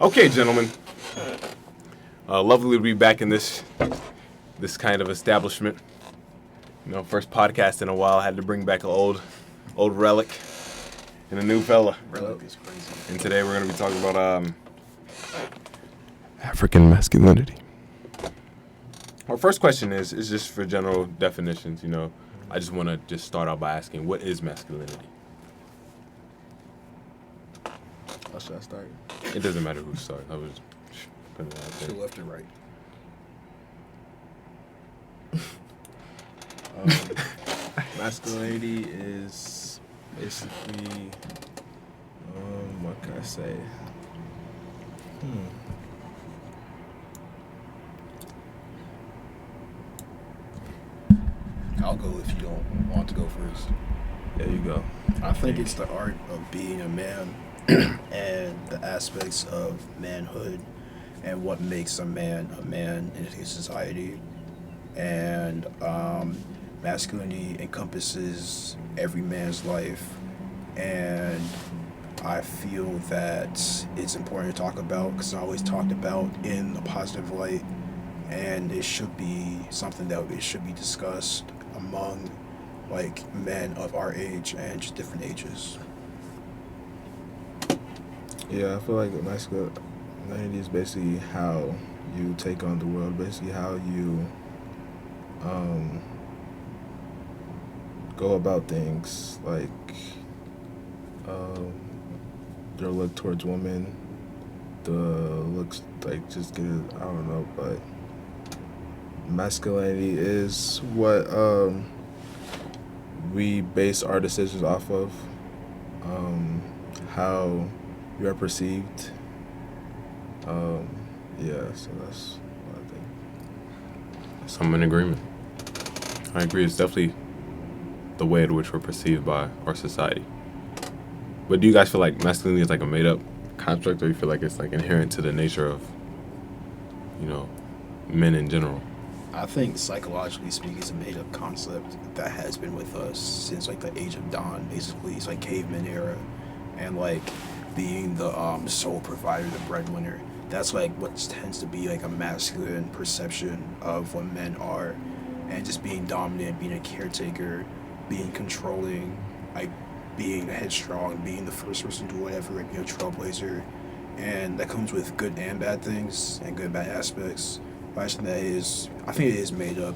Okay, gentlemen. Lovely to be back in this kind of establishment. First podcast in a while. I had to bring back an old relic and a new fella. Relic is crazy. And today we're going to be talking about African masculinity. Our first question is just for general definitions. I just want to just start out by asking, what is masculinity? How should I start? It doesn't matter who starts. I was putting it out there. To left or right? Masculinity is basically, what can I say? I'll go if you don't want to go first. There you go. I think it's the art of being a man and the aspects of manhood and what makes a man in his society. And masculinity encompasses every man's life, and I feel that it's important to talk about because it's always talked about in a positive light, and it should be something that it should be discussed among men of our age and just different ages. Yeah, I feel like masculinity is basically how you take on the world, basically how you go about things, like your look towards women, the looks, like, just get it, I don't know, but masculinity is what we base our decisions off of, how you are perceived. So that's what I think. So I'm in agreement. I agree. It's definitely the way in which we're perceived by our society. But do you guys feel like masculinity is like a made-up construct, or you feel like it's like inherent to the nature of, men in general? I think psychologically speaking, it's a made-up concept that has been with us since the age of dawn. Basically, it's caveman era, and being the sole provider, the breadwinner. That's what tends to be a masculine perception of what men are, and just being dominant, being a caretaker, being controlling, being headstrong, being the first person to do whatever, being a trailblazer, and that comes with good and bad things and good and bad aspects. But I think it is made up,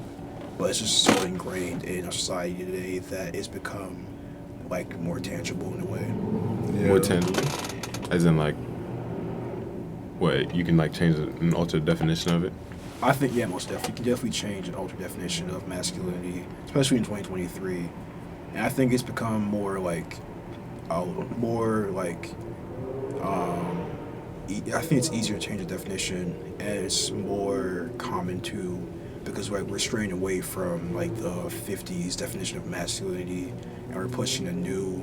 but it's just so ingrained in our society today that it's become more tangible in a way. Yeah. More tangible, as in what you can change an altered definition of it. I think most definitely. You can definitely change an altered definition of masculinity, especially in 2023. And I think it's become more I think it's easier to change the definition, and it's more common too, because we're straying away from the 50s definition of masculinity, and we're pushing a new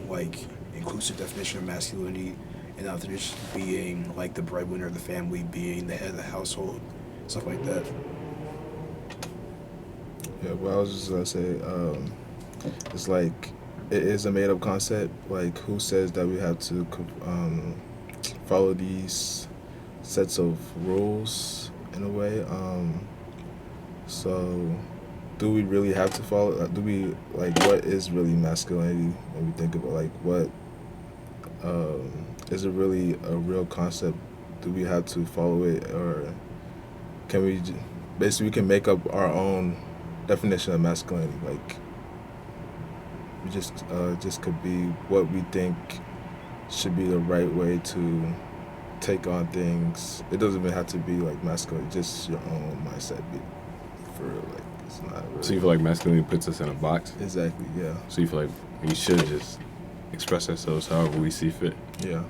inclusive definition of masculinity, and now they're just being the breadwinner of the family, being the head of the household, stuff like that. Yeah, well, I was just gonna say, it's it is a made-up concept. Who says that we have to follow these sets of rules in a way? So do we really have to follow? Do we what is really masculinity when we think about what is it really a real concept? Do we have to follow it, or can we basically we can make up our own definition of masculinity? We just could be what we think should be the right way to take on things. It doesn't even have to be masculine, just your own mindset. It's not really. So you feel like masculinity puts us in a box? Exactly, yeah. So you feel like we should just express ourselves however we see fit? Yeah.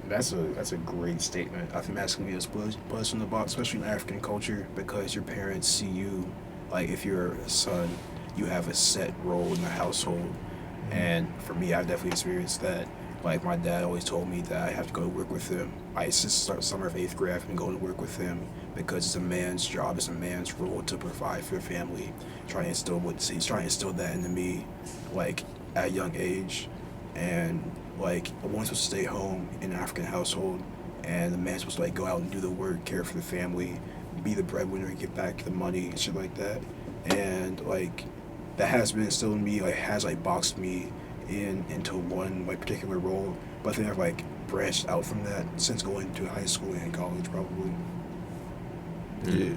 That's a great statement. I think masculinity is put us in the box, especially in African culture, because your parents see you, if you're a son, you have a set role in the household. Mm-hmm. And for me, I've definitely experienced that. My dad always told me that I have to go to work with him. Since the summer of 8th grade, I've been going to work with him because it's a man's job, it's a man's role to provide for your family. He's trying to instill that into me, at a young age. And a woman's supposed to stay home in an African household and the man's supposed to like go out and do the work, care for the family, be the breadwinner, get back the money and shit like that. And like that has been instilled in me, like has like boxed me into one like particular role. But I think I've like branched out from that since going to high school and college probably. Yeah.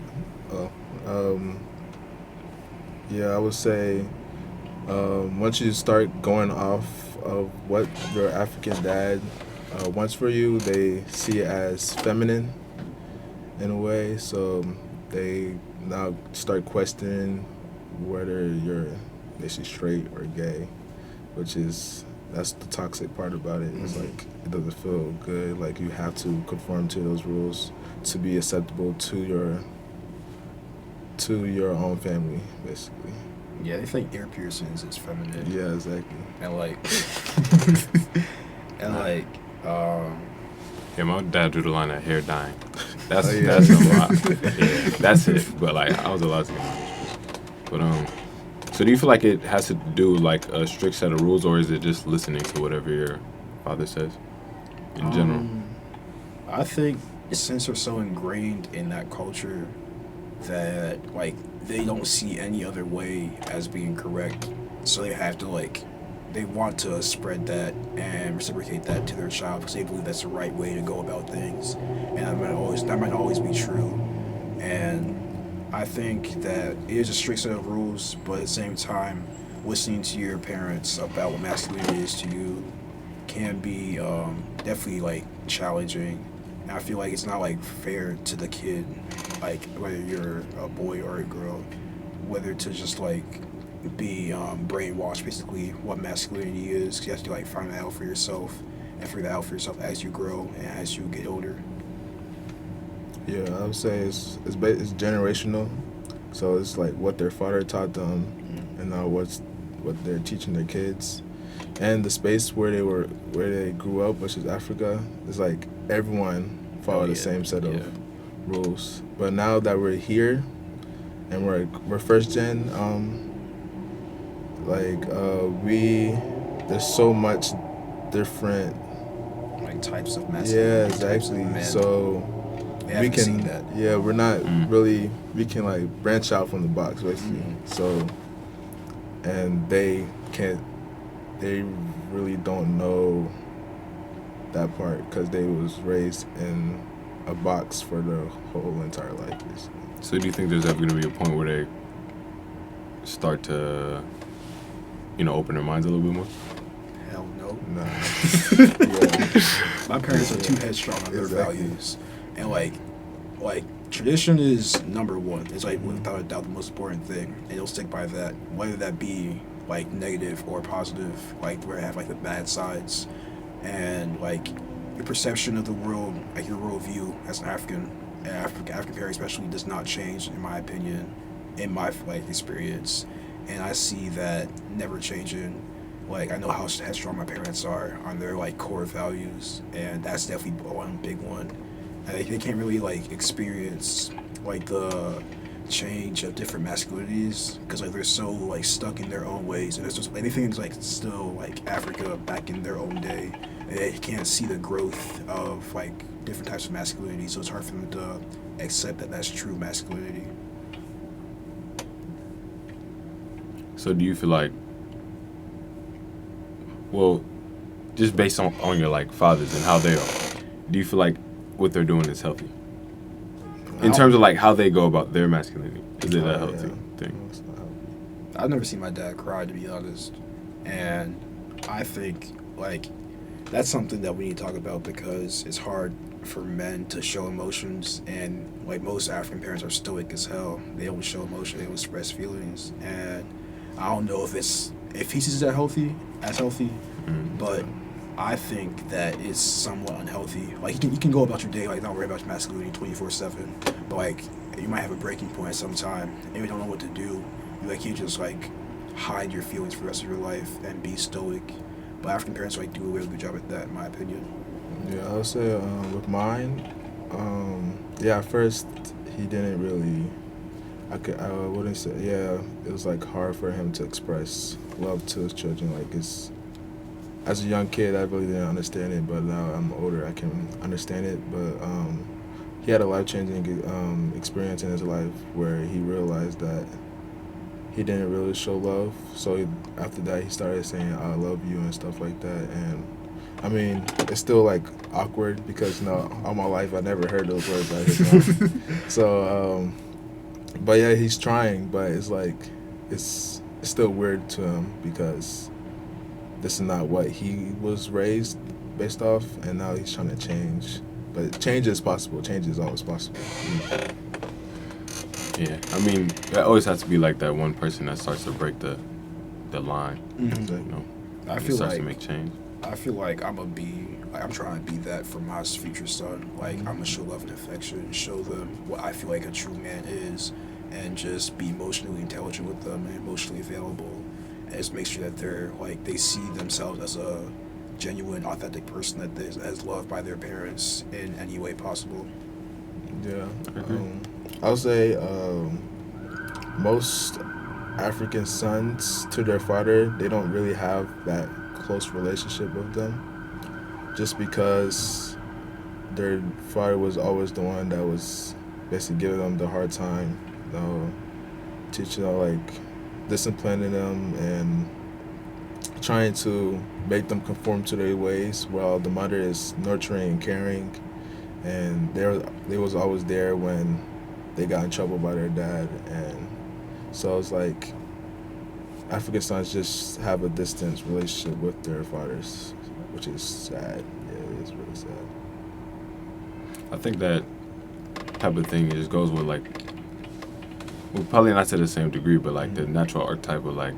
Yeah, I would say once you start going off of what your African dad wants for you, they see it as feminine in a way. So they now start questioning whether you're basically straight or gay, that's the toxic part about it. It's like it doesn't feel good. Like you have to conform to those rules to be acceptable to your own family, basically. Yeah, they think ear piercings is feminine. Yeah, exactly. And like, and like, Yeah, my dad drew the line at hair dyeing. That's Oh, yeah. that's a lot. Yeah, that's it. But like, I was allowed to get my But so do you feel like it has to do with like a strict set of rules, or is it just listening to whatever your father says in general? I think since they're so ingrained in that culture that like they don't see any other way as being correct, so they have to like they want to spread that and reciprocate that to their child because they believe that's the right way to go about things, and that might always be true. And I think that it is a strict set of rules, but at the same time, listening to your parents about what masculinity is to you can be definitely like challenging. And I feel like it's not like fair to the kid, like whether you're a boy or a girl, whether to just like be brainwashed basically what masculinity is. 'Cause you have to like find that out for yourself and figure that out for yourself as you grow and as you get older. Yeah, I would say it's generational. So it's like what their father taught them, and now what they're teaching their kids, and the space where they grew up, which is Africa, is like everyone followed the same set of rules. But now that we're here, and we're first gen, there's so much different Like types of Yeah, masculinity. types of exactly. men. So They we haven't seen can, that. yeah, we're not really, we can like branch out from the box basically. So, and they really don't know that part because they was raised in a box for their whole entire life. Basically. So do you think there's ever going to be a point where they start to, open their minds a little bit more? Hell no. Nah. My parents are too headstrong on their Exactly. values, and like tradition is number one. It's like without a doubt the most important thing, and they'll stick by that, whether that be like negative or positive. Like where I have like the bad sides, and like your perception of the world, like your worldview as an African parent especially, does not change in my opinion, in my like experience, and I see that never changing. Like I know how headstrong my parents are on their like core values, and that's definitely one big one. And they can't really like experience like the change of different masculinities because like they're so like stuck in their own ways, and it's just anything's like still like Africa back in their own day, and they can't see the growth of like different types of masculinity, so it's hard for them to accept that that's true masculinity. So do you feel like, well, just based on your like fathers and how they are, do you feel like what they're doing is healthy? In terms of like how they go about their masculinity, is it a healthy thing? I've never seen my dad cry, to be honest, and I think like that's something that we need to talk about because it's hard for men to show emotions, and like most African parents are stoic as hell. They don't show emotion, they don't express feelings, and I don't know if he sees that as healthy, but I think that it's somewhat unhealthy. Like you can go about your day like not worry about your masculinity 24/7, but like you might have a breaking point at some time and you don't know what to do. You just like hide your feelings for the rest of your life and be stoic. But African parents like do a really good job at that, in my opinion. Yeah, I would say with mine, at first he didn't really. I wouldn't say. Yeah, it was like hard for him to express love to his children. Like as a young kid, I really didn't understand it, but now I'm older, I can understand it. But he had a life-changing experience in his life where he realized that he didn't really show love. So after that, he started saying "I love you" and stuff like that. And I mean, it's still like awkward because all my life I never heard those words out of his mouth. So, but yeah, he's trying, but it's like it's still weird to him because this is not what he was raised based off, and now he's trying to change. But change is possible. Change is always possible. Yeah, I mean, it always has to be like that one person that starts to break the line. Mhm. You know, I it feel starts like to make change. I feel like I'm trying to be that for my future son. Like I'm gonna show love and affection, show them what I feel like a true man is, and just be emotionally intelligent with them and emotionally available, and just make sure that they're like they see themselves as a genuine, authentic person that is as loved by their parents in any way possible. Yeah. I would say most African sons to their father, they don't really have that close relationship with them, just because their father was always the one that was basically giving them the hard time, teaching them like disciplining them and trying to make them conform to their ways, while the mother is nurturing and caring, and they was always there when they got in trouble by their dad. And so it's like African sons just have a distant relationship with their fathers, which is sad. Yeah, it is really sad. I think that type of thing just goes with like, well, probably not to the same degree, but like the natural archetype of like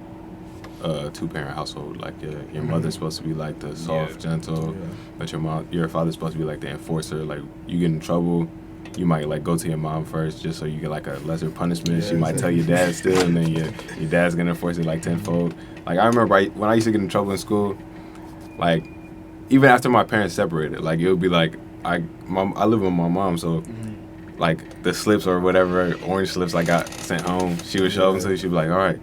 two-parent household. Like your mother's supposed to be like the soft, gentle, but your father's supposed to be like the enforcer. Like you get in trouble, you might like go to your mom first just so you get like a lesser punishment. She might tell your dad still, and then your dad's gonna enforce it like tenfold. Like I remember when I used to get in trouble in school, like even after my parents separated, like it would be like I live with my mom, so like the slips or whatever orange slips I got sent home, she would show them to you. She'd be like, all right,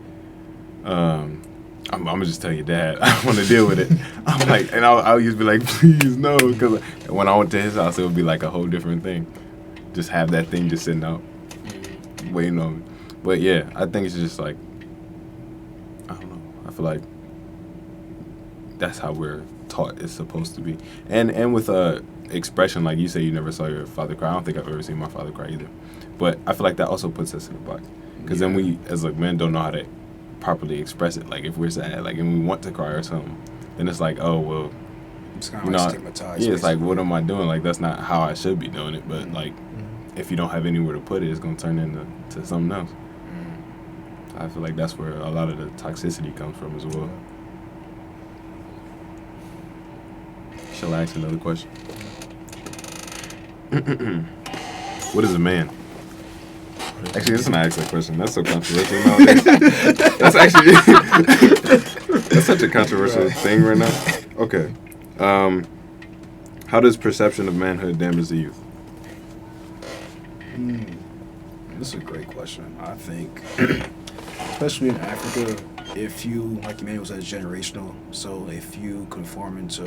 I'm gonna just tell your dad. I don't want to deal with it. I'm like, and I'll used to be like, please no, because when I went to his house, it would be like a whole different thing. Just have that thing just sitting out, waiting on me. But yeah, I think it's just like, I don't know. I feel like that's how we're taught it's supposed to be. And with expression, like you say, you never saw your father cry. I don't think I've ever seen my father cry either. But I feel like that also puts us in a box, because then we, as like men, don't know how to properly express it. Like if we're sad, like and we want to cry or something, then it's like, oh well, It's kind of like stigmatized. yeah, it's like, what am I doing? Like that's not how I should be doing it. But like, if you don't have anywhere to put it, it's gonna turn into something else. I feel like that's where a lot of the toxicity comes from as well. Shall I ask another question? What is a man? Actually, let's not ask that question. That's so controversial nowadays. That's actually that's such a controversial thing right now. Okay. How does perception of manhood damage the youth? This is a great question. I think, especially in Africa, if you, like Emmanuel said, it's generational. So if you conform into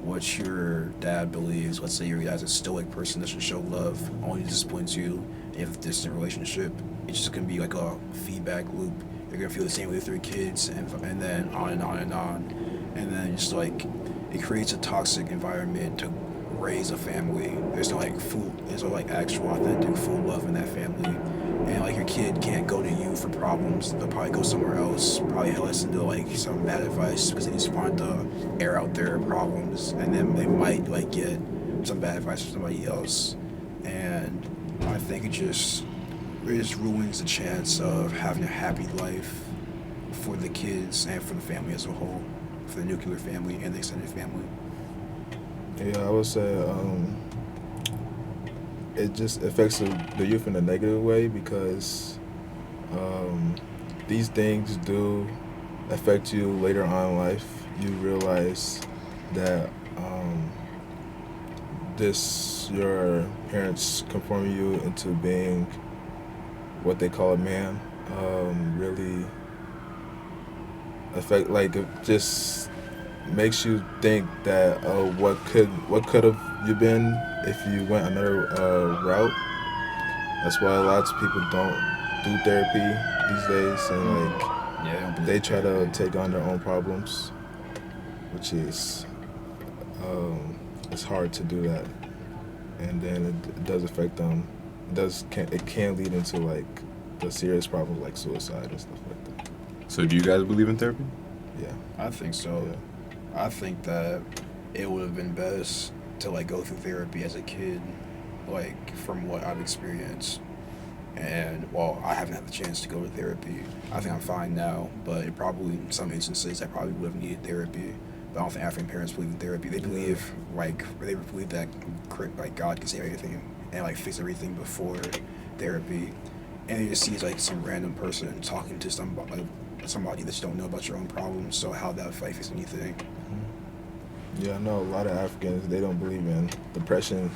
what your dad believes, let's say your dad's a stoic person that should show love, only disciplines you, if a distant relationship, it's just going to be like a feedback loop. You're going to feel the same way with your kids, and then on and on and on. And then just like, it creates a toxic environment to raise a family. There's no like actual authentic full love in that family. And like your kid can't go to you for problems. They'll probably go somewhere else, probably listen to like some bad advice because they just want to air out their problems, and then they might like get some bad advice from somebody else. And I think it just ruins the chance of having a happy life for the kids and for the family as a whole, for the nuclear family and the extended family. Yeah, I would say it just affects the youth in a negative way, because these things do affect you later on in life. You realize that your parents conform you into being what they call a man, really affect, like, just makes you think that what could have you been if you went another route. That's why a lot of people don't do therapy these days, and like Yeah, I don't believe they in try to therapy. take on their own problems, which is it's hard to do that, and then it does affect them. It can lead into like the serious problems like suicide and stuff like that. So do you guys believe in therapy? Yeah. I think so. Yeah. I think that it would have been best to like go through therapy as a kid, like from what I've experienced. And while I haven't had the chance to go to therapy, I think I'm fine now. But it probably, in some instances, I probably would have needed therapy. But I don't think African parents believe in therapy. They believe that like God can save everything and like fix everything before therapy. And they just see like some random person talking to somebody that you don't know about your own problems. So how that like fix anything? Yeah, I know a lot of Africans, they don't believe in depression.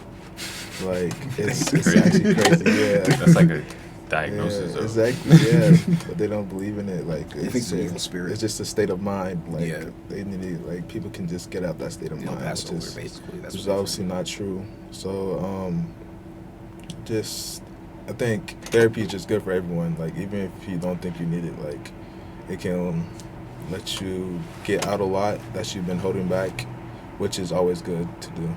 Like, it's Crazy. actually crazy, yeah. That's like a diagnosis. Yeah, of exactly, yeah. But they don't believe in it. Like, They think it's an evil spirit. It's just a state of mind. Like, Yeah. they need it, like, people can just get out that state of They'll mind. pass Which over, is, basically. That's which is what they obviously think. not true. So, just, I think therapy is just good for everyone. Like, even if you don't think you need it, like, it can let you get out a lot that you've been holding back, which is always good to do.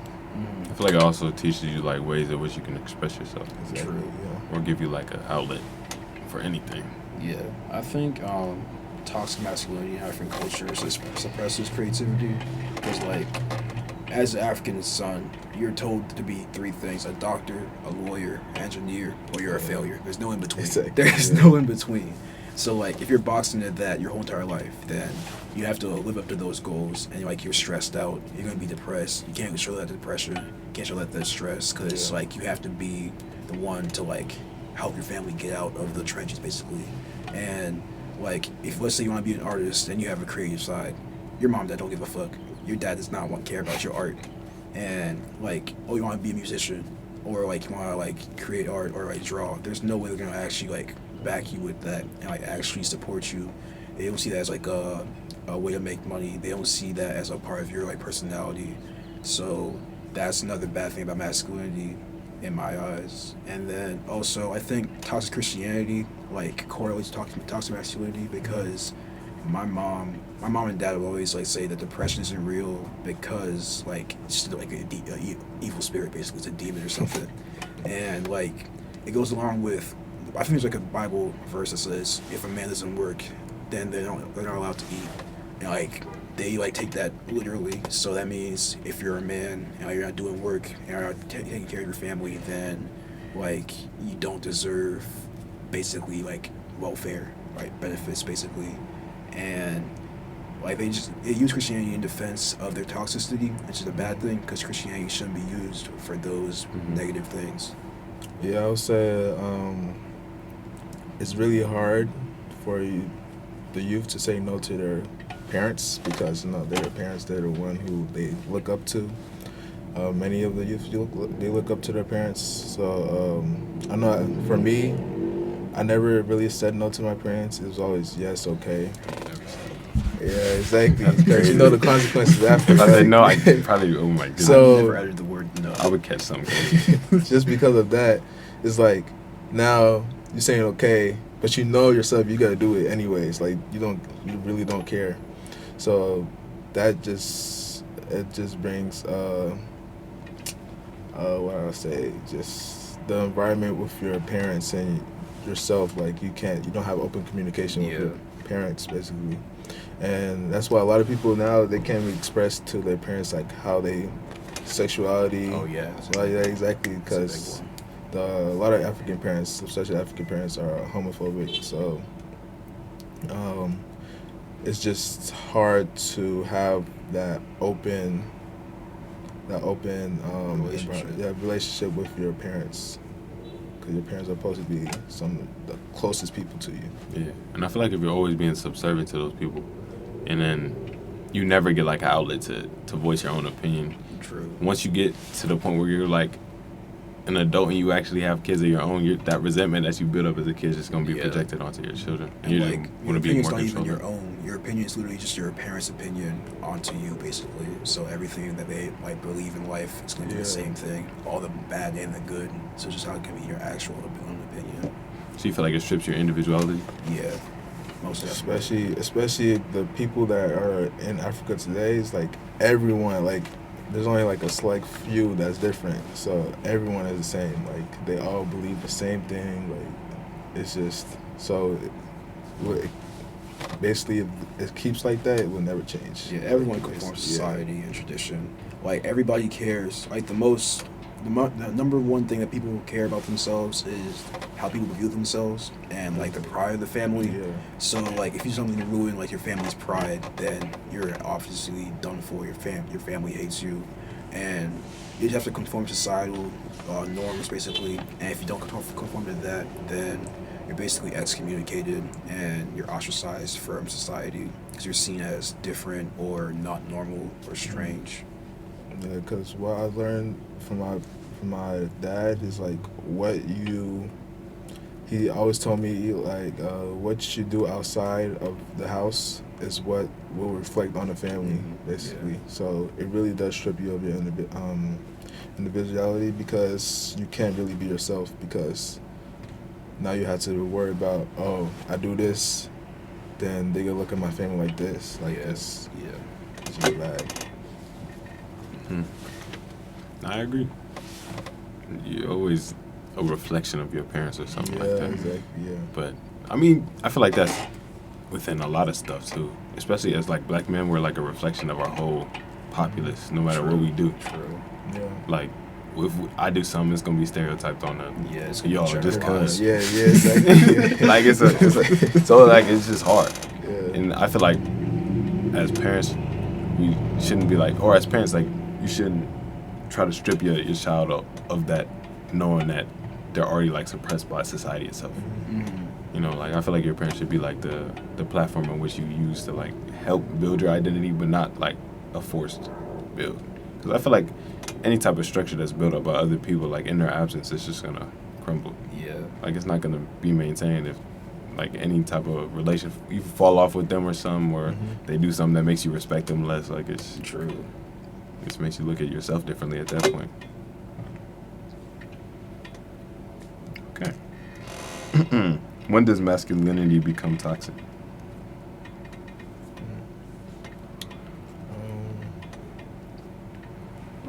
I feel like it also teaches you like ways in which you can express yourself, Exactly, True. yeah. or give you like an outlet for anything. Yeah, I think toxic masculinity in African culture suppresses creativity because, like, as an African son, you're told to be three things: a doctor, a lawyer, engineer, or you're a failure. There's no in between. Exactly, There's yeah. no in between. So, like, if you're boxed into that your whole entire life, then you have to live up to those goals, and like you're stressed out. You're gonna be depressed. You can't control that depression. You can't control that stress because Yeah. like you have to be the one to like help your family get out of the trenches, basically. And like, if let's say you want to be an artist and you have a creative side, your mom and dad don't give a fuck. Your dad does not care about your art. And like, oh, you want to be a musician, or like you want to like create art or like draw. There's no way they're gonna actually like back you with that and like actually support you. They don't see that as like a way to make money. They don't see that as a part of your like personality. So that's another bad thing about masculinity in my eyes. And then also I think toxic Christianity like correlates to toxic masculinity because my mom and dad would always like say that depression isn't real because like it's just like a evil spirit, basically. It's a demon or something. And like it goes along with, I think there's like a Bible verse that says if a man doesn't work, then they're not allowed to eat. And like they like take that literally. So that means if you're a man and you're not doing work and you're not taking care of your family, then like you don't deserve basically like welfare, right? Benefits, basically. And like they use Christianity in defense of their toxicity, which is a bad thing because Christianity shouldn't be used for those negative things. Yeah, I would say it's really hard for the youth to say no to their parents because their parents, they're the one who they look up to. Many of the youth they look up to their parents. So I know for me, I never really said no to my parents. It was always yes, okay. Yeah, exactly. Because you know the consequences after. If I right? said no, I probably, oh my goodness. So- I've never uttered the word no. I would catch something. Just because of that, it's like now you're saying okay, but you know yourself you gotta do it anyways. Like you really don't care. So that just brings what I say, just the environment with your parents and yourself. Like you don't have open communication with your parents basically. And that's why a lot of people now they can't express to their parents like how they sexuality. Oh yeah. Well, yeah, exactly, That's a because big a lot of African parents, especially African parents, are homophobic. So it's just hard to have that open Relationship. relationship with your parents, because your parents are supposed to be some of the closest people to you. Yeah, and I feel like if you're always being subservient to those people, and then you never get like an outlet to voice your own opinion. True. Once you get to the point where you're like an adult and you actually have kids of your own, that resentment that you build up as a kid is just gonna be projected onto your children. And You like want to your be opinion's more not even controlled. your own. your opinion is literally just your parents' opinion onto you, basically. So everything that they like believe in life is going to be the same thing, all the bad and the good. So it's just how it can be your actual own opinion. So you feel like it strips your individuality? Yeah, most definitely. Especially the people that are in Africa today is like everyone, like there's only like a select few that's different. So everyone is the same. Like they all believe the same thing. Like it's just so. Basically, if it keeps like that, it will never change. Yeah, everyone conforms to society and tradition. Like everybody cares. Like the number one thing that people care about themselves is how people view themselves and like the pride of the family. Yeah. So like if you do something to ruin like your family's pride, then you're obviously done for. Your family hates you, and you just have to conform to societal norms basically. And if you don't conform to that, then you're basically excommunicated and you're ostracized from society because you're seen as different or not normal or strange. Yeah, because what I learned from my dad is like he always told me like what you do outside of the house is what will reflect on the family, basically. Yeah. So it really does strip you of your individuality because you can't really be yourself because now you have to worry about, oh, I do this, then they gonna look at my family like this, like this. Yeah, it's really bad. I agree. You're always a reflection of your parents or something like that. Exactly, yeah. But, I mean, I feel like that's within a lot of stuff, too. Especially as, like, black men, we're, like, a reflection of our whole populace, no matter what we do. True. Yeah. Like, if I do something, it's gonna be stereotyped on them. Yeah, it's y'all just cause. Yeah, exactly. Like it's so like it's just hard. Yeah. And I feel like as parents, we shouldn't be like, or as parents, like you shouldn't try to strip your child of that, knowing that they're already like suppressed by society itself. Mm-hmm. You know, like I feel like your parents should be like the platform in which you use to like help build your identity, but not like a forced build. Because I feel like any type of structure that's built up by other people, like in their absence, it's just gonna crumble. Yeah. Like it's not gonna be maintained if, like, any type of relation, you fall off with them or something, or they do something that makes you respect them less. Like it's true. It just makes you look at yourself differently at that point. Okay. When does masculinity become toxic?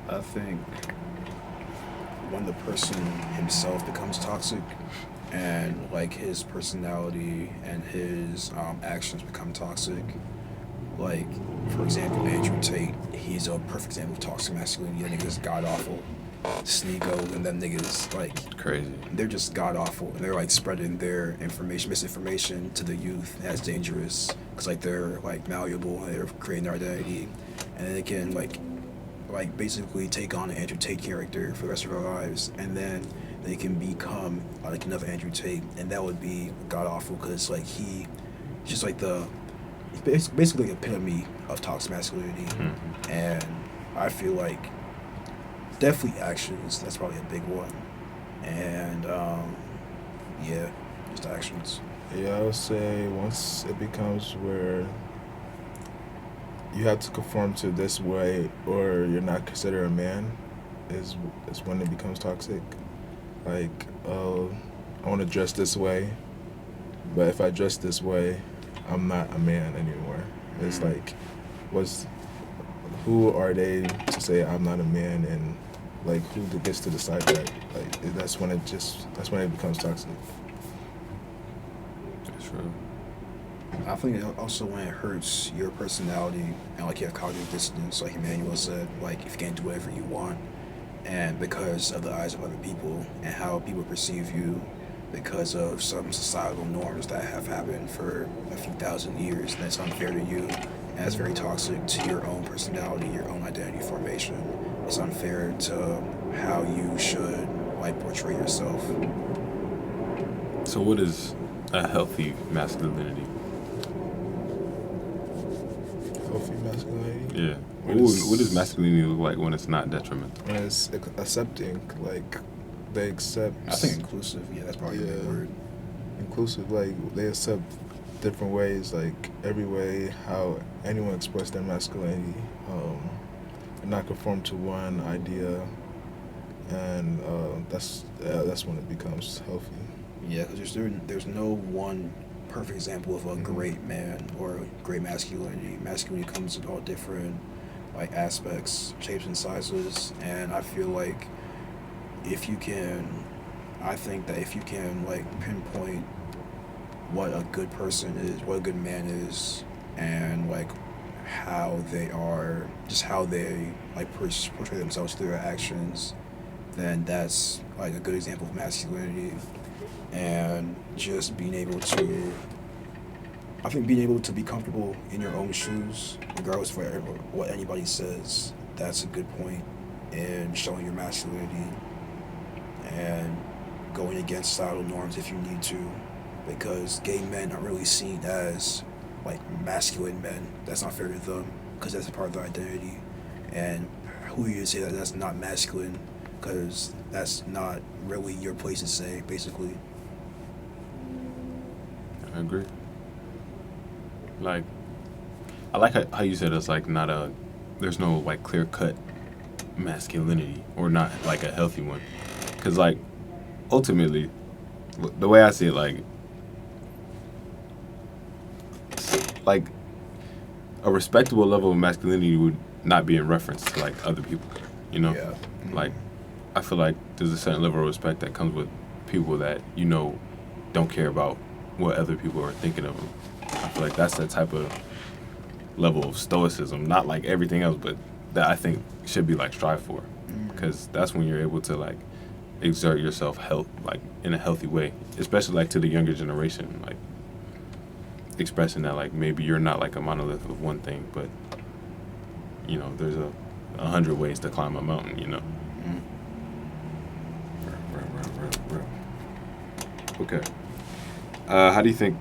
I think when the person himself becomes toxic and like his personality and his actions become toxic. Like, for example, Andrew Tate, he's a perfect example of toxic masculinity. That nigga's god awful. Sneeko and them niggas, like, crazy. They're just god awful. And they're like spreading their misinformation to the youth. And that's dangerous because like they're like malleable and they're creating their identity, and they can like basically take on an Andrew Tate character for the rest of our lives, and then they can become like another Andrew Tate, and that would be god awful because like he's just like he's basically the epitome of toxic masculinity. Mm-hmm. And I feel like definitely actions, that's probably a big one, and yeah, just actions. Yeah, I would say once it becomes where you have to conform to this way or you're not considered a man is when it becomes toxic. Like, I want to dress this way, but if I dress this way, I'm not a man anymore. It's like, who are they to say I'm not a man, and like who gets to decide that? Like that's when it becomes toxic. That's true. I think also when it hurts your personality and like you have cognitive dissonance, like Emmanuel said, like if you can't do whatever you want, and because of the eyes of other people and how people perceive you, because of some societal norms that have happened for a few thousand years, that's unfair to you, and that's very toxic to your own personality, your own identity formation. It's unfair to how you should like portray yourself. So what is a healthy masculinity? Healthy masculinity? Yeah. What does masculinity look like when it's not detrimental? When it's accepting, like they accept. I think inclusive. Yeah, that's probably a good word. Inclusive, like they accept different ways, like every way how anyone express their masculinity, and not conform to one idea, and that's when it becomes healthy. Yeah, because there's no one perfect example of a great man or great masculinity. Masculinity comes in all different like aspects, shapes, and sizes, and I feel like if you can, I think that if you can like pinpoint what a good person is, what a good man is, and like how they are, just how they like portray themselves through their actions, then that's like a good example of masculinity. And just being able to, I think being able to be comfortable in your own shoes, regardless of what anybody says, that's a good point in showing your masculinity and going against societal norms if you need to, because gay men aren't really seen as like masculine men. That's not fair to them because that's a part of their identity. And who are you to say that that's not masculine? Because that's not really your place to say, basically. I agree. Like, I like how you said it's like not a, there's no like clear cut masculinity or not like a healthy one. Because like, ultimately, the way I see it, like a respectable level of masculinity would not be in reference to like other people, you know? Yeah. Like, I feel like there's a certain level of respect that comes with people that, you know, don't care about what other people are thinking of them. I feel like that's that type of level of stoicism, not like everything else, but that I think should be like strive for, because that's when you're able to like exert yourself like in a healthy way, especially like to the younger generation, like expressing that like maybe you're not like a monolith of one thing, but you know there's 100 ways to climb a mountain, you know. Okay. How do you think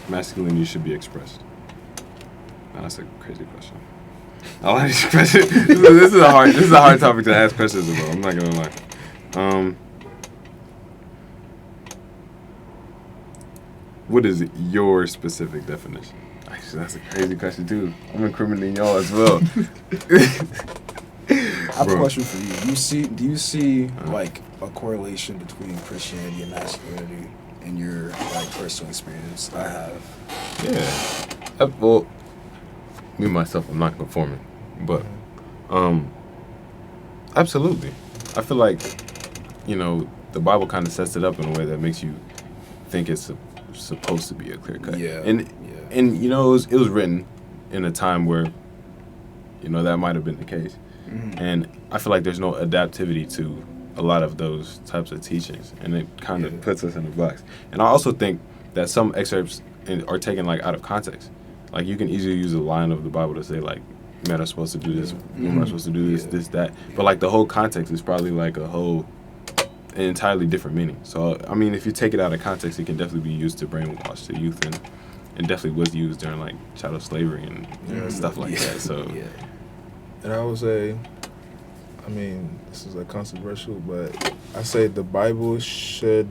masculinity should be expressed? Now, that's a crazy question. I like this question. This is a hard topic to ask questions about. I'm not gonna lie. What is your specific definition? Actually, that's a crazy question too. I'm incriminating y'all as well. I have a question for you. Do you see like a correlation between Christianity and masculinity in your like personal experience? I have. Yeah. Well, me myself, I'm not conforming, but absolutely. I feel like, you know, the Bible kind of sets it up in a way that makes you think it's supposed to be a clear cut. Yeah. And you know, it was written in a time where, you know, that might have been the case. Mm-hmm. And I feel like there's no adaptivity to a lot of those types of teachings, and it kind of puts us in a box. And I also think that some excerpts are taken like out of context. Like you can easily use a line of the Bible to say like, men are supposed to do this, women are supposed to do this, this, that. But like the whole context is probably like an entirely different meaning. So I mean, if you take it out of context, it can definitely be used to brainwash the youth, and definitely was used during like chattel slavery and stuff like that. So and I would say, I mean, this is like controversial, but I say the Bible should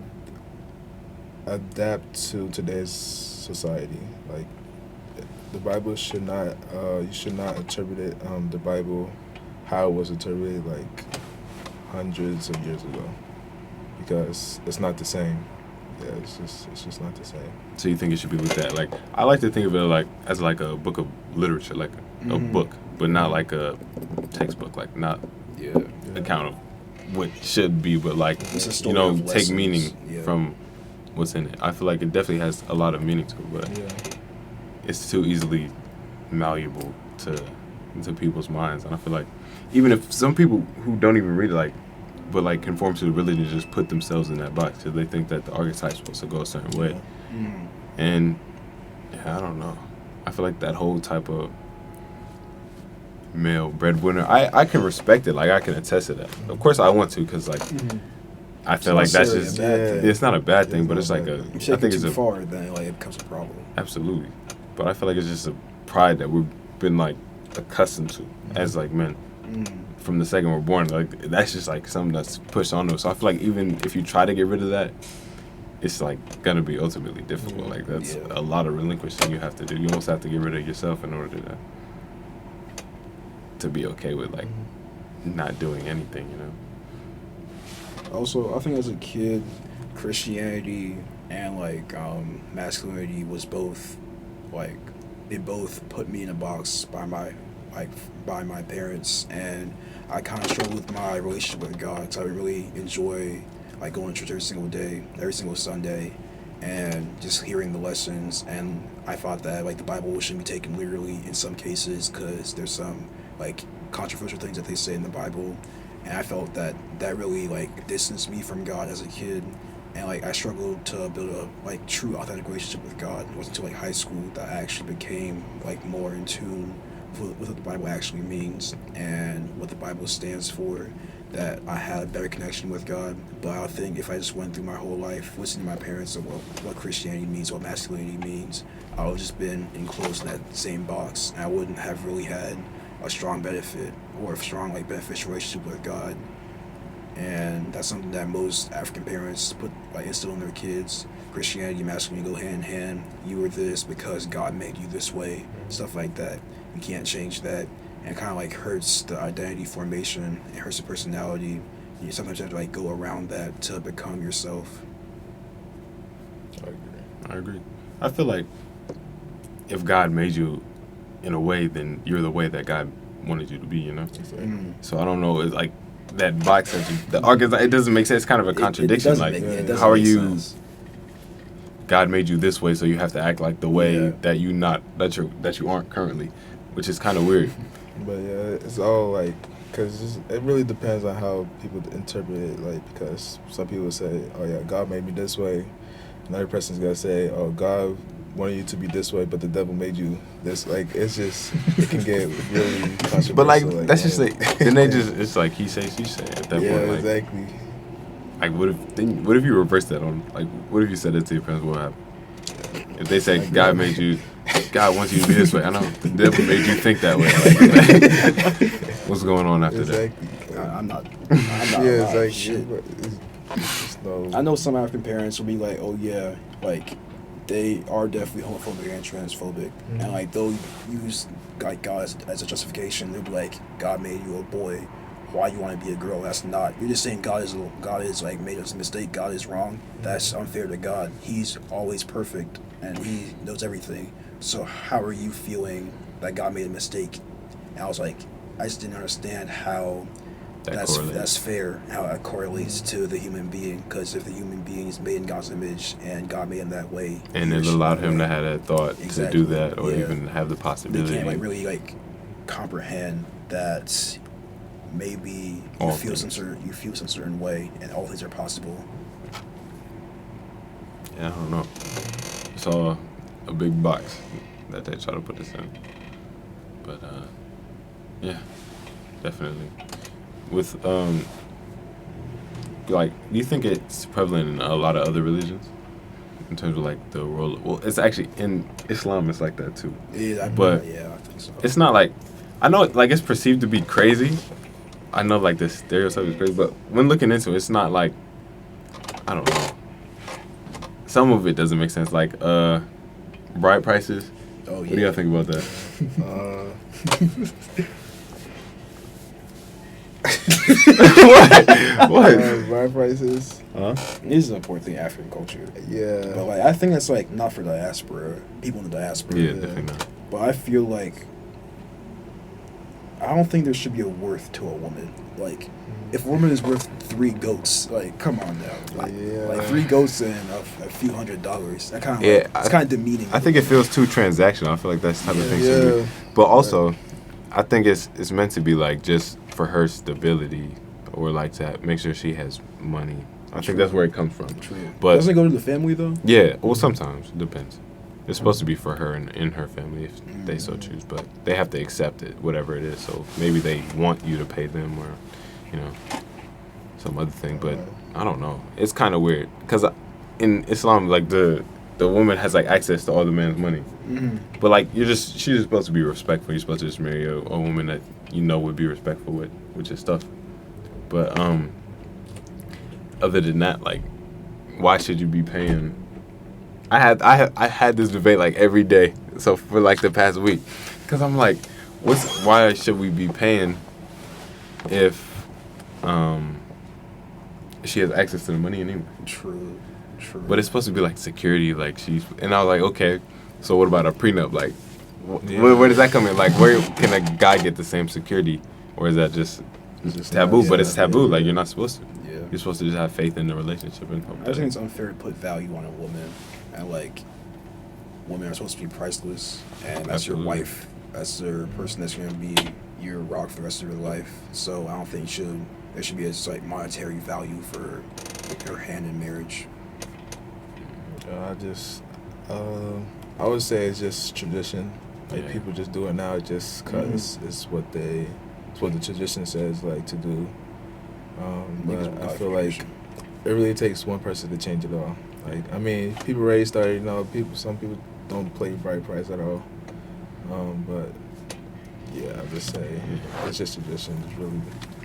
adapt to today's society. Like, the Bible should not, you should not interpret it, the Bible, how it was interpreted like hundreds of years ago, because it's not the same. Yeah, it's just not the same. So you think it should be with that? Like, I like to think of it like as like a book of literature, like a book, but not like a textbook, like not account of what should be, but like, you know, take meaning from what's in it. I feel like it definitely has a lot of meaning to it, but it's too easily malleable to people's minds. And I feel like even if some people who don't even read it, like, but like conform to the religion, just put themselves in that box because they think that the archetype's supposed to go a certain way. And I don't know. I feel like that whole type of male breadwinner, I can respect it. Like, I can attest to that. Of course I want to, because like I feel like that's just it's not a bad thing, but it's like I think it's too far, then like it becomes a problem. Absolutely. But I feel like it's just a pride that we've been like accustomed to as like men from the second we're born. Like, that's just like something that's pushed onto us. So I feel like even if you try to get rid of that, it's like gonna be ultimately difficult. Like that's a lot of relinquishing you have to do. You almost have to get rid of yourself in order to be okay with like not doing anything, you know. Also, I think as a kid, Christianity and like masculinity was both like it both put me in a box by my parents, and I kind of struggled with my relationship with God. Because I really enjoy like going to church every single day, every single Sunday, and just hearing the lessons. And I thought that like the Bible shouldn't be taken literally in some cases because there's some like controversial things that they say in the Bible, and I felt that really like distanced me from God as a kid. And like I struggled to build a like true authentic relationship with God. It wasn't until like high school that I actually became like more in tune with what the Bible actually means and what the Bible stands for, that I had a better connection with God. But I think if I just went through my whole life listening to my parents of what Christianity means, what masculinity means, I would have just been enclosed in that same box, and I wouldn't have really had a strong benefit or a strong like beneficial relationship with God. And that's something that most African parents instill in their kids. Christianity and masculinity go hand in hand. You were this because God made you this way, stuff like that. You can't change that, and it kind of like hurts the identity formation. It hurts the personality. You sometimes have to like go around that to become yourself. I agree. I feel like if God made you in a way, then you're the way that God wanted you to be, you know? So I don't know, it's like that box that the archetype, it doesn't make sense. It's kind of a contradiction. How are you sense. God made you this way, so you have to act like the way that you aren't currently, which is kind of weird. But yeah, it's all like, because it really depends on how people interpret it. Like, because some people say, oh yeah, God made me this way. Another person's gonna say, oh, God wanted you to be this way, but the devil made you this. Like, it's just, it can get really controversial. But like that's just like, then they just, it's like he say, she say at that point. Yeah, like, exactly. Like what if you reverse that on, like, what if you said that to your parents? What happened? If they say like, God wants you to be this way, I know the devil made you think that way. Like, what's going on after that? I'm not yeah, it's like shit. No. I know some African parents will be like, oh yeah, like they are definitely homophobic and transphobic, and like they'll use like God as a justification. They'll be like, God made you a boy, why you want to be a girl? That's not. You're just saying God is like made us a mistake. God is wrong. That's unfair to God. He's always perfect and He knows everything. So how are you feeling that God made a mistake? And I was like, I just didn't understand how that's fair. How it correlates to the human being. Because if the human being is made in God's image and God made him that way, and it allowed him to have that thought to do that, or even have the possibility. They can't like really like comprehend that. Maybe you feel some certain way, and all things are possible. Yeah, I don't know. It's all a big box that they try to put us in. But yeah, definitely. With like, do you think it's prevalent in a lot of other religions in terms of like the role? Well, it's actually in Islam. It's like that too. Yeah, I think so. It's not like, I know like it's perceived to be crazy. I know, like, this stereotype is crazy, but when looking into it, it's not like, I don't know. Some of it doesn't make sense. Like, bride prices. Oh, yeah. What do y'all think about that? What? Bride prices. This is an important thing in African culture. Yeah. But, like, I think that's, like, not for diaspora, people in the diaspora. Yeah, definitely not. But I feel like I don't think there should be a worth to a woman. Like, if a woman is worth 3 goats, like, come on now. Like 3 goats and a few $100. That kind of it's kind of demeaning. I think it feels too transactional. I feel like that's the type of thing should be. But also, I think it's meant to be like just for her stability, or like to make sure she has money. I think that's where it comes from. True. But doesn't it go to the family though? Yeah. Well, sometimes it depends. It's supposed to be for her and in her family if they so choose, but they have to accept it, whatever it is. So maybe they want you to pay them, or, you know, some other thing. But I don't know. It's kind of weird because in Islam, like the woman has like access to all the man's money, but like she's just supposed to be respectful. You're supposed to just marry a woman that you know would be respectful with, which is tough. But other than that, like, why should you be paying? I had this debate like every day. So for like the past week, because I'm like, why should we be paying if she has access to the money anyway? True. But it's supposed to be like security, like and I was like, okay, so what about a prenup? Like, where does that come in? Like, where can a guy get the same security, or is that just taboo? But it's taboo. Like, you're not supposed to. Yeah. You're supposed to just have faith in the relationship and hope. I just think it's unfair to put value on a woman, and like, women are supposed to be priceless, and that's Absolutely. your wife. That's the person that's gonna be your rock for the rest of your life. So I don't think there should be a like monetary value for your hand in marriage. I would say it's just tradition. Like, Yeah. people just do it now just because it's what the tradition says, like, to do. But I feel like it really takes one person to change it all. Like, I mean, people raised already know. Some people don't play bride price at all. But yeah, I just say it's just tradition. It's really.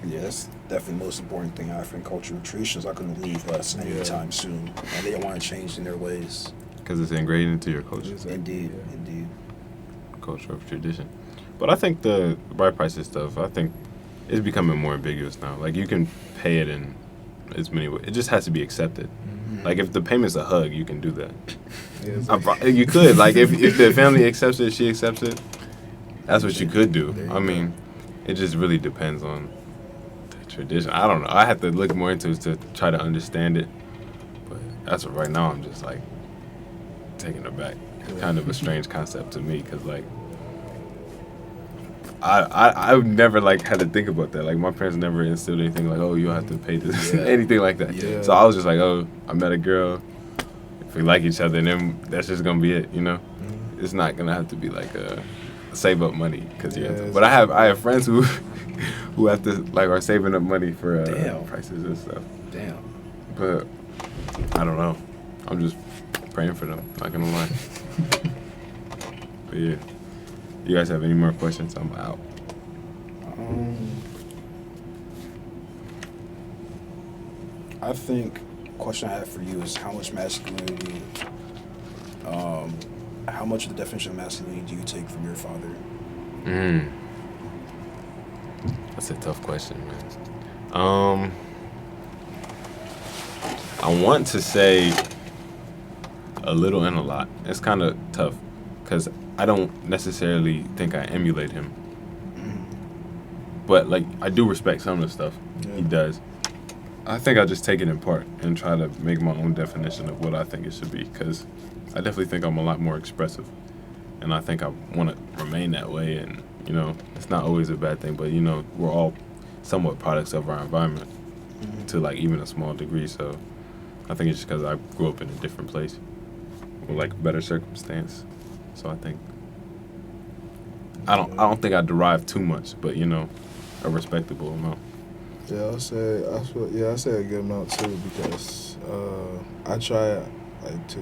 Yeah, that's definitely the most important thing in African culture. Traditions are going to leave us anytime soon, and they don't want to change in their ways. Because it's ingrained into your culture. Exactly. Indeed. Culture of tradition. But I think the bride prices stuff, I think it's becoming more ambiguous now. Like, you can pay it in as many ways. It just has to be accepted. Mm-hmm. Like, if the payment's a hug, you can do that. Yeah, it's like, You could. Like, if the family accepts it, she accepts it, that's what you could do. There you I mean, it just really depends on the tradition. I don't know. I have to look more into it to try to understand it. But as of right now, I'm just, like, taken aback. It's kind of a strange concept to me, because, like, I've never, like, had to think about that. Like, my parents never instilled anything like, oh, you have to pay this, anything like that. Yeah. So I was just like, oh, I met a girl. If we like each other, then that's just gonna be it, you know. It's not gonna have to be like a save up money because But I have friends who have to, like, are saving up money for prices and stuff. Damn. But I don't know. I'm just praying for them. Not gonna lie. But yeah. You guys have any more questions? I'm out. I think the question I have for you is how much masculinity, how much of the definition of masculinity do you take from your father? That's a tough question, man. I want to say a little and a lot. It's kind of tough because I don't necessarily think I emulate him. But, like, I do respect some of the stuff he does. I think I just take it in part and try to make my own definition of what I think it should be, because I definitely think I'm a lot more expressive. And I think I want to remain that way, and, you know, it's not always a bad thing, but, you know, we're all somewhat products of our environment to, like, even a small degree. So I think it's just because I grew up in a different place with, like, better circumstance. So I think I don't think I derive too much, but, you know, a respectable amount. Yeah, I say a good amount too, because I try, like, to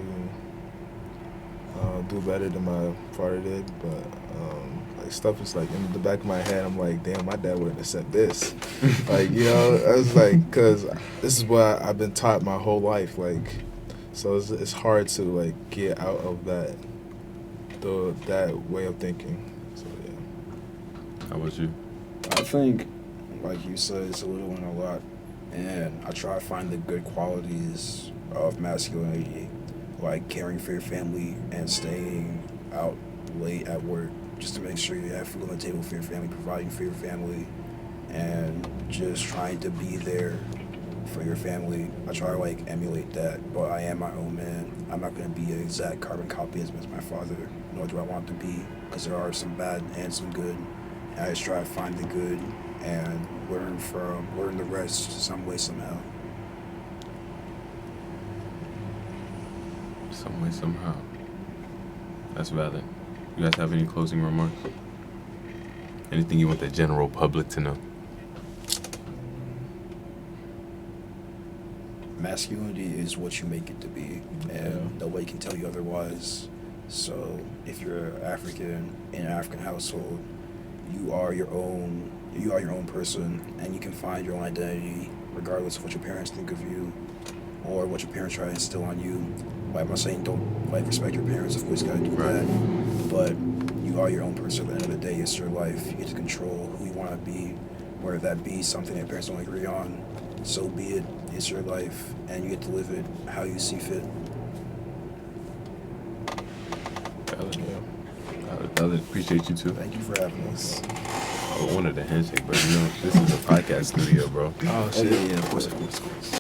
do better than my father did, but like, stuff is like in the back of my head. I'm like, damn, my dad wouldn't accept this. Like, you know, I was like, because this is what I've been taught my whole life. Like, so it's hard to, like, get out of that way of thinking. So yeah. How about you? I think, like you said, it's a little and a lot, and I try to find the good qualities of masculinity, like caring for your family and staying out late at work just to make sure you have food on the table for your family, providing for your family, and just trying to be there for your family. I try to, like, emulate that, but I am my own man. I'm not going to be an exact carbon copy as my father, nor do I want to be, because there are some bad and some good. And I just try to find the good and learn the rest some way, somehow. Some way, somehow. That's valid. You guys have any closing remarks? Anything you want the general public to know? Masculinity is what you make it to be, and nobody can tell you otherwise. So if you're African in an African household, you are your own person, and you can find your own identity regardless of what your parents think of you or regard what your parents try to instill on you. Like, I'm not saying don't like respect your parents. Of course, you gotta do Right. that. But you are your own person. At the end of the day, it's your life. You get to control who you want to be, whether that be something that your parents don't agree on. So be it. It's your life, and you get to live it how you see fit. I appreciate you too. Thank you for having us. I wanted a handshake, but you know, this is a podcast studio, bro. Oh Oh, shit. yeah, of course, of course, of course.